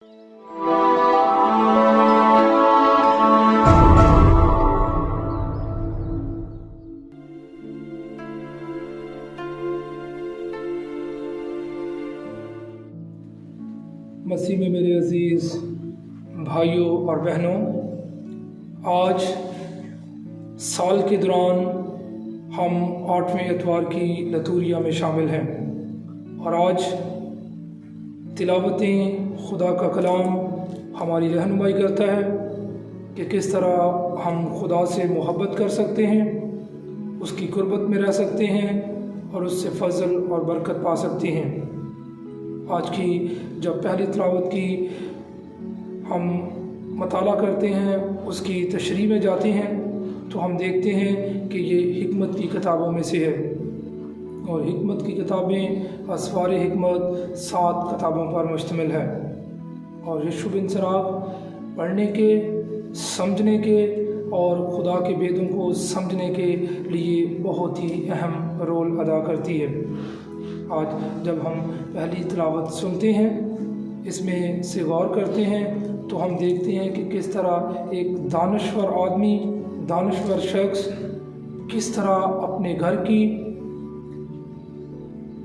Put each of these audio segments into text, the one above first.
मसीह में मेरे अज़ीज़ भाइयों और बहनों, आज साल के दौरान हम 8वें एतवार की लतूरिया में शामिल हैं और आज तिलावतें खुदा का कलाम हमारी रहनुमाई करता है कि किस तरह हम खुदा से मोहब्बत कर सकते हैं, उसकी कुर्बत में रह सकते हैं और उससे फजल और बरकत पा सकते हैं। आज की जब पहली तिलावत की हम मताला करते हैं, उसकी तशरीह में जाते हैं तो हम देखते हैं कि ये हिकमत की किताबों में से है और हिकमत की किताबें असवार हिकमत 7 किताबों पर मुश्तमिल है और यशूब बिन सराग पढ़ने के, समझने के और खुदा के बेदों को समझने के लिए बहुत ही अहम रोल अदा करती है। आज जब हम पहली तिलावत सुनते हैं, इसमें से गौर करते हैं तो हम देखते हैं कि किस तरह एक दानश्वर आदमी, दानश्वर शख्स किस तरह अपने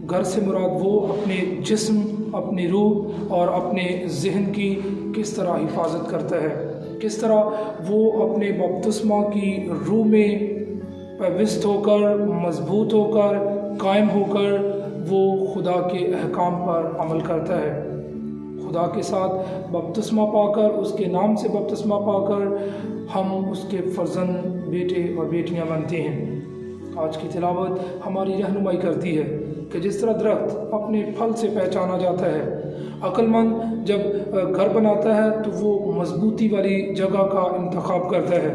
घर से मुराद वो अपने जिस्म, अपनी रूह और अपने जहन की किस तरह हिफाजत करता है, किस तरह वो अपने बपतिस्मा की रूह में पवित्र होकर, मजबूत होकर, कायम होकर वो खुदा के अहकाम पर अमल करता है। खुदा के साथ बपतिस्मा पाकर, उसके नाम से बपतिस्मा पाकर हम उसके फर्जंद, बेटे और बेटियां बनते हैं। आज की तिलावत हमारी रहनुमाई करती है कि जिस तरह दरख्त अपने फल से पहचाना जाता है, अक्लमंद जब घर बनाता है तो वो मजबूती वाली जगह का इंतखाब करता है।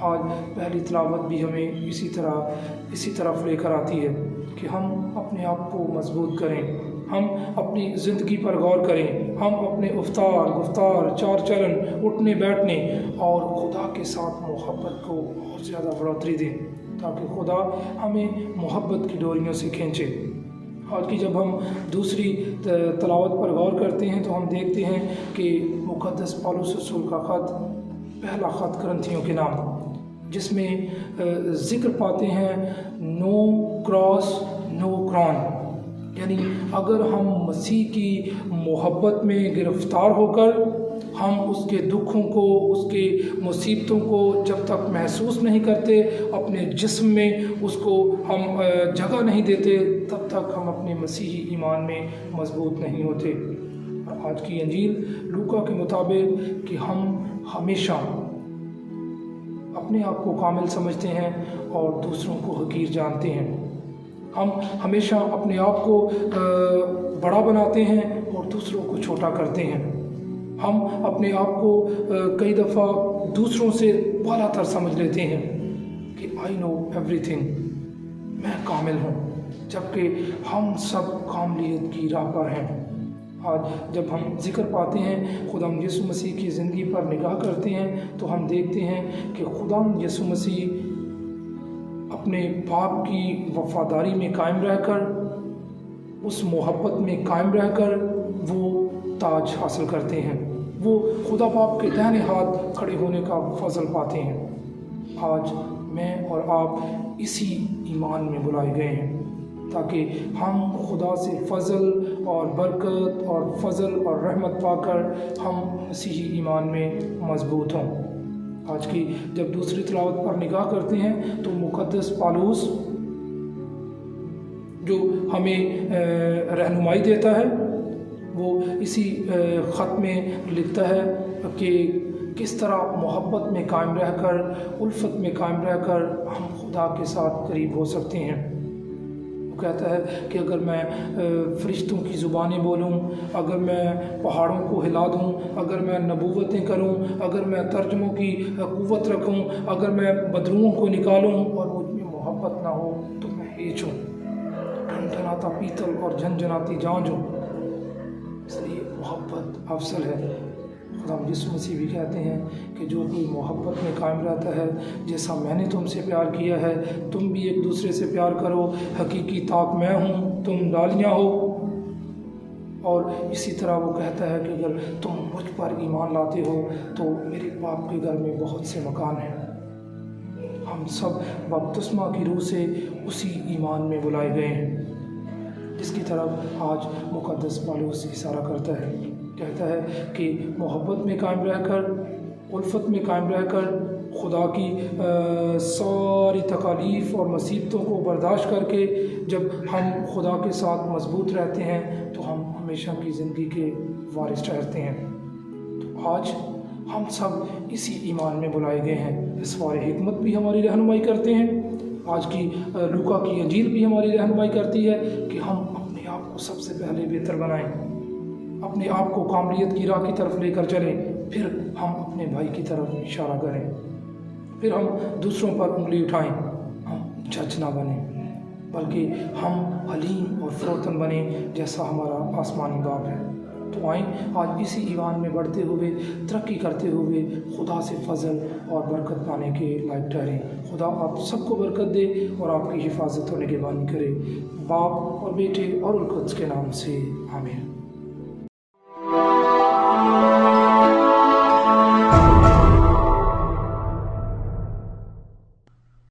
आज पहली तिलावत भी हमें इसी तरफ लेकर आती है कि हम अपने आप को मजबूत करें, हम अपनी ज़िंदगी पर गौर करें, हम अपने उफ्तार, गुफ्तार, चार चलन, उठने बैठने और खुदा के साथ मोहब्बत को और ज़्यादा बढ़ोतरी दें ताकि खुदा हमें मोहब्बत की डोरियों से खींचे। आज की जब हम दूसरी तिलावत पर गौर करते हैं तो हम देखते हैं कि मुक़द्दस पौलुस रसूल का ख़त, पहला ख़त करंथियों के नाम, जिसमें ज़िक्र पाते हैं नो क्रॉस नो क्रॉन, यानी अगर हम मसीह की मोहब्बत में गिरफ़्तार होकर हम उसके दुखों को, उसके मुसीबतों को जब तक महसूस नहीं करते, अपने जिस्म में उसको हम जगह नहीं देते, तब तक हम अपने मसीही ईमान में मजबूत नहीं होते। आज की अंजील लूका के मुताबिक कि हम हमेशा अपने आप को कामिल समझते हैं और दूसरों को हकीर जानते हैं। हम हमेशा अपने आप को बड़ा बनाते हैं और दूसरों को छोटा करते हैं। हम अपने आप को कई दफ़ा दूसरों से बालातर समझ लेते हैं कि आई नो एवरीथिंग, मैं कामिल हूँ, जबकि हम सब कामलियत की राह पर हैं। आज जब हम ज़िक्र पाते हैं खुदाम यीशु मसीह की ज़िंदगी पर निगाह करते हैं तो हम देखते हैं कि खुदाम यीशु मसीह अपने बाप की वफ़ादारी में कायम रहकर, उस मोहब्बत में कायम रहकर वो ताज हासिल करते हैं, वो खुदा बाप के दाहिने हाथ खड़े होने का फजल पाते हैं। आज मैं और आप इसी ईमान में बुलाए गए हैं ताकि हम खुदा से फजल और बरकत और फजल और रहमत पाकर हम मसीही ईमान में मजबूत हों। आज की जब दूसरी तिलावत पर निगाह करते हैं तो मुक़द्दस पौलुस जो हमें रहनुमाई देता है, वो इसी ख़त में लिखता है कि किस तरह मोहब्बत में कायम रहकर, उल्फत में कायम रहकर हम खुदा के साथ करीब हो सकते हैं। वो कहता है कि अगर मैं फ़रिश्तों की ज़ुबानें बोलूं, अगर मैं पहाड़ों को हिला दूं, अगर मैं नबूवतें करूं, अगर मैं तर्जुमों की क़ुव्वत रखूं, अगर मैं बदरुओं को निकालूं और मुझ में मोहब्बत ना हो तो मैं हेच हूँ, ठनठनाता पीतल और झनझनाती झांझ हूँ। इसलिए मोहब्बत अफसल है। खुदा यीशु मसीह भी कहते हैं कि जो कोई मोहब्बत में कायम रहता है, जैसा मैंने तुमसे प्यार किया है तुम भी एक दूसरे से प्यार करो, हकीकी ताक मैं हूँ, तुम डालियाँ हो। اور اسی طرح وہ کہتا ہے کہ اگر تم مجھ پر ایمان لاتے ہو تو میرے باپ کے گھر میں بہت سے مکان ہیں۔ ہم سب بپتسمہ کی روح سے اسی ایمان میں بلائے گئے ہیں، جس کی طرف آج مقدس پالوس اشارہ کرتا ہے۔ کہتا ہے کہ محبت میں قائم رہ کر، الفت میں قائم رہ کر، خدا کی ساری تکالیف اور مصیبتوں کو برداشت کر کے جب ہم خدا کے ساتھ مضبوط رہتے ہیں تو ہم ہمیشہ کی زندگی کے وارث ٹھہرتے ہیں۔ تو آج ہم سب اسی ایمان میں بلائے گئے ہیں۔ اسوار حکمت بھی ہماری رہنمائی کرتے ہیں، آج کی لوکا کی انجیل بھی ہماری رہنمائی کرتی ہے کہ ہم اپنے آپ کو سب سے پہلے بہتر بنائیں، اپنے آپ کو کاملیت کی راہ کی طرف لے کر چلیں، پھر ہم اپنے بھائی کی طرف اشارہ کریں، پھر ہم دوسروں پر انگلی اٹھائیں۔ ہم جج نہ بنیں بلکہ ہم حلیم اور فروتن بنیں جیسا ہمارا آسمانی باپ ہے۔ تو آئیں آج اسی ایمان میں بڑھتے ہوئے، ترقی کرتے ہوئے خدا سے فضل اور برکت پانے کے لائق ٹھہریں۔ خدا آپ سب کو برکت دے اور آپ کی حفاظت و نگہبانی کرے، باپ اور بیٹے اور القدس کے نام سے آمین۔